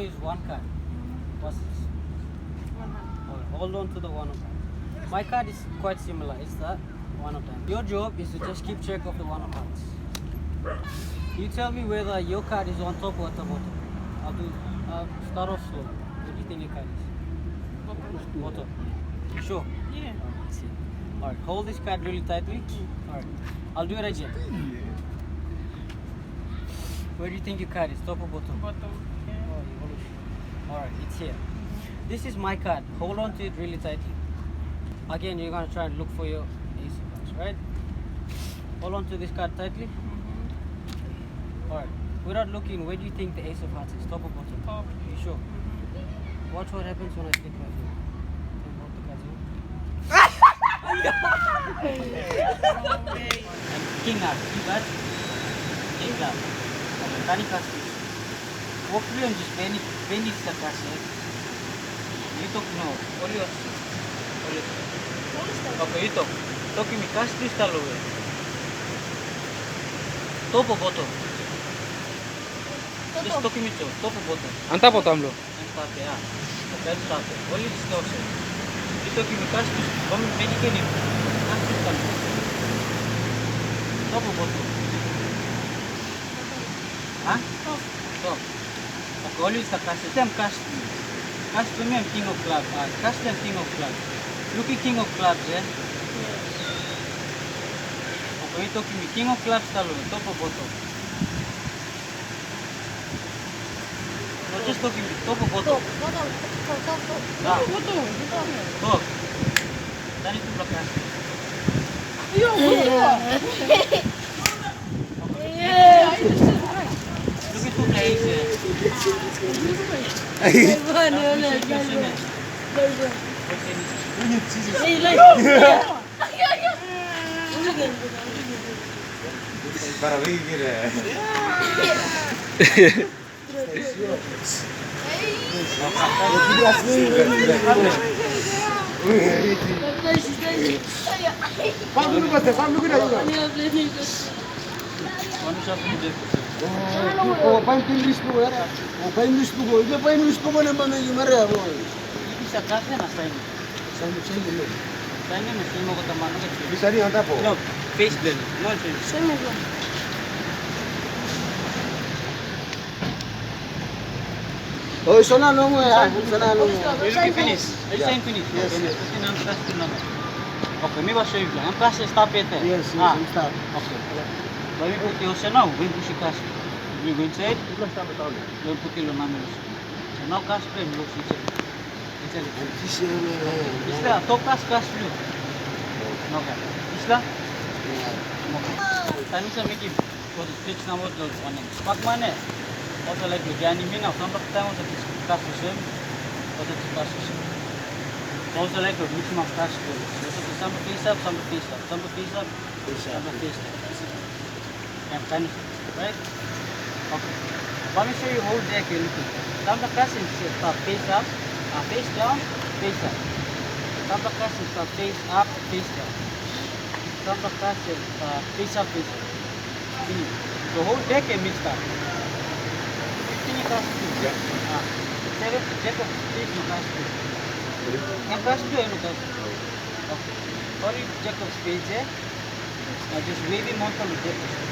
use one card. What's this? 100. Hold on to the 100. My card is quite similar. It's the 100. Your job is to just keep track of the 100. You tell me whether your card is on top or at the bottom. I'll start off slow. What do you think your card is? Bottom. You sure? Yeah. Let's see. Alright, hold this card really tightly. Alright, I'll do it again. Where do you think your card is? Top or bottom? Bottom. Yeah. Alright, it's here. This is my card. Hold on to it really tightly. Again, you're gonna try and look for your ace of hearts, right? Hold on to this card tightly. Alright, without looking, where do you think the ace of hearts is? Top or bottom? Top. You sure? Watch what happens when I stick my finger. Take both the cards in. And king heart, see that? King heart. Okay, tani kasih. Hopefully I'm just penny kasih. Itu no, olio. Okay, itu. Toki mi kasih stalo. Top or bottom? Just toki mi to. Top or bottom? Anta bottom lo. Anta ya. Okay, anta. Only discussion. Itu kimi kasih. Kamu medical ni. Kasih stalo. Top or bottom? Huh? Top. Okay, always the kasih. Same kasih. Kasih tu memang king of clubs. Kasih dan king of clubs. Look at king of clubs, ya. Okay, itu kimi king of clubs stalo. Top or bottom? No, just talking top or bottom? Bottom. Ah, Bottom. top. Tadi tu belakang. Iya. Look at two players here. Para vivir. Bisa kasih na sign. Sign na sign mo kata mana kecil. Bisa ni anda po. No, face then. No face. Oh, sana nongo ya. Sana nongo. You look finish. I sign finish. Yes. Kasi nam trust na. Okay, me was show you. Am press stop it. Yes, Ah, start. okay. But we put your now. We push cash. We go inside. Kita start betul. We put your number. So now cash pay. Look inside. Isla, top cash blue. No cash. Isla. Tani sa Mickey. For the speech number to one. Spark money. Also like the Gianni Mina. Some of the time was a cash for sale. Or the cash for sale. Also like the which must cash for. Some face up, some face up, some face up, some face up. And tani, right? Okay. Let me show you whole deck here. Some of the cash is face up. Face down, face up. Some of the is face up, face down. Some of the is face up, face up. The whole deck is mixed up. 15 cash two. Seven deck of face no cash two. And cash two no cash. Okay. Only deck of space है. Just wavy montal deck of space.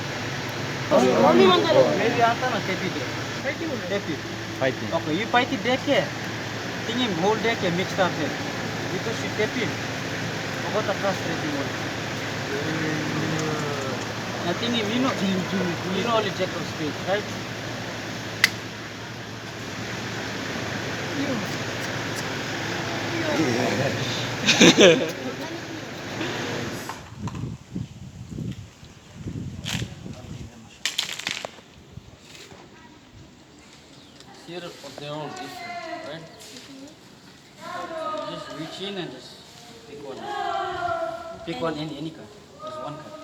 Wavy आता ना tepi deck. Tepi. Fighting. Okay, you fight deck है. Tingin whole deck है mixed up है. Because you tap in. About the frustrating one. Nothing you know only deck of space, right? Here they're all different, right? Just reach in and just pick one. Pick one, any card. Just one card.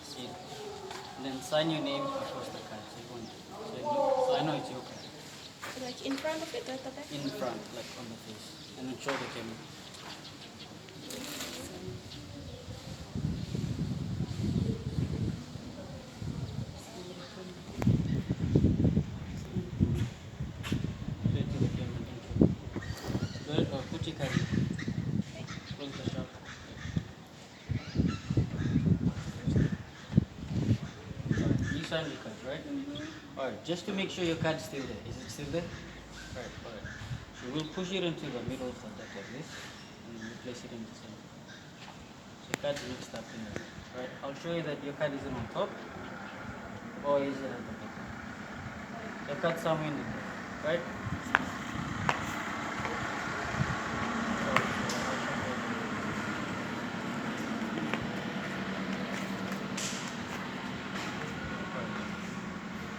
See it. And then sign your name across the card. So I know it's your card. Like in front of it or at the back? In front, like on the face. And then show the camera. signed your card, right? Alright, just to make sure your card is still there. Is it still there? Right, alright. So we'll push it into the middle of the deck like this, and then we'll place it in the center. So your card's mixed up in there. Right, I'll show you that your card isn't on top, or is it at the bottom? Your card's somewhere in the middle, right?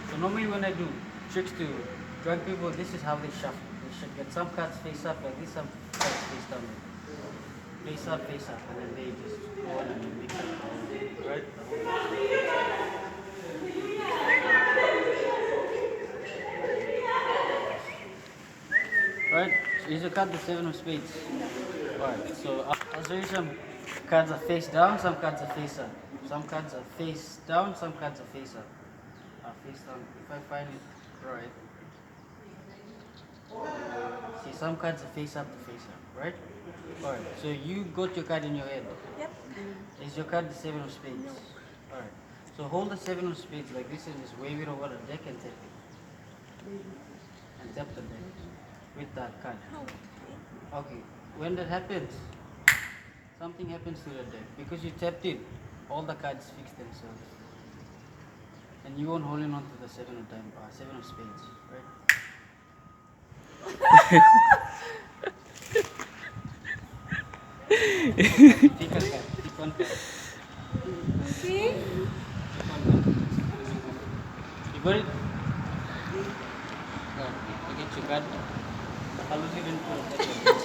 So normally when I do tricks to drunk people, this is how they shuffle. They should get some cards face up like this, some cards face down like this. Face up, and then they just go on and mix it, right? Right, so here's a card, the 7 of spades. Alright, so I'll show you some cards are face down, some cards are face up. Some cards are face down, some cards are face up. Face down, if I find it right. See, some cards are face up to face up, right? Alright, so you got your card in your hand. Yep. Is your card the 7 of spades? No. Alright, so hold the 7 of spades like this and just wave it over the deck and tap it. And tap the deck with that card. Oh, Okay, when that happens, something happens to the deck. Because you tapped it, all the cards fix themselves. And you won't holding on to the 7 of spades, right? Pick a card, pick one card. okay. You got it? Yeah, you get your card. I'll lose it into the deck like this.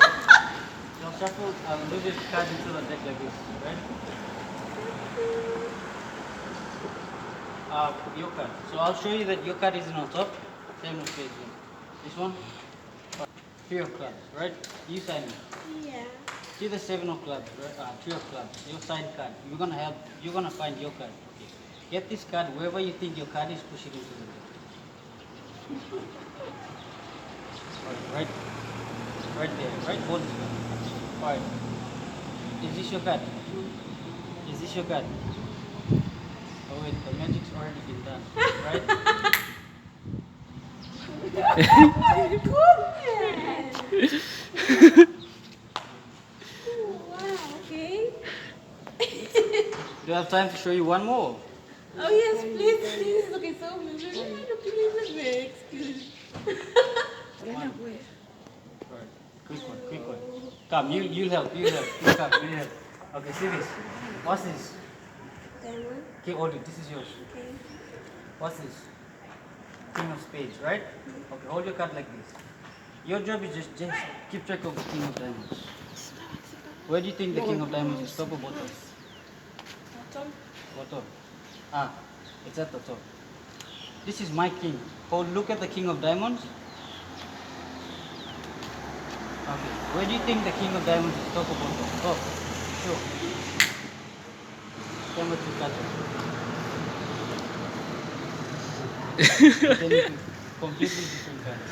Now shuffle, I'll lose this card into the deck like this, right? Your card. So I'll show you that your card isn't on top. Same with spades. This one? Three of clubs, right? You sign it. Yeah. See the 7 of clubs, right? Three of clubs. Your signed card. You're gonna find your card. Okay. Get this card wherever you think your card is, push it into the deck. Right there, right? Hold this card. Alright. Is this your card? Is this your card? Oh wait, the magic's already been done, right? Wow, okay. Do I have time to show you one more? Oh yes, please. Okay, so excuse me. Alright, quick one. Come, you'll help. Come, you'll help. Okay, see this. What's this? Diamond. Okay, hold it. This is yours. Okay. What's this? King of spades, right? Okay, hold your card like this. Your job is just keep track of the king of diamonds. Where do you think the king of diamonds is? Top or bottom? Bottom. Bottom. It's at the top. This is my king. Look at the king of diamonds. Okay, where do you think the king of diamonds is? Top or bottom? Top. Sure. Camera to catch it. Completely different cards.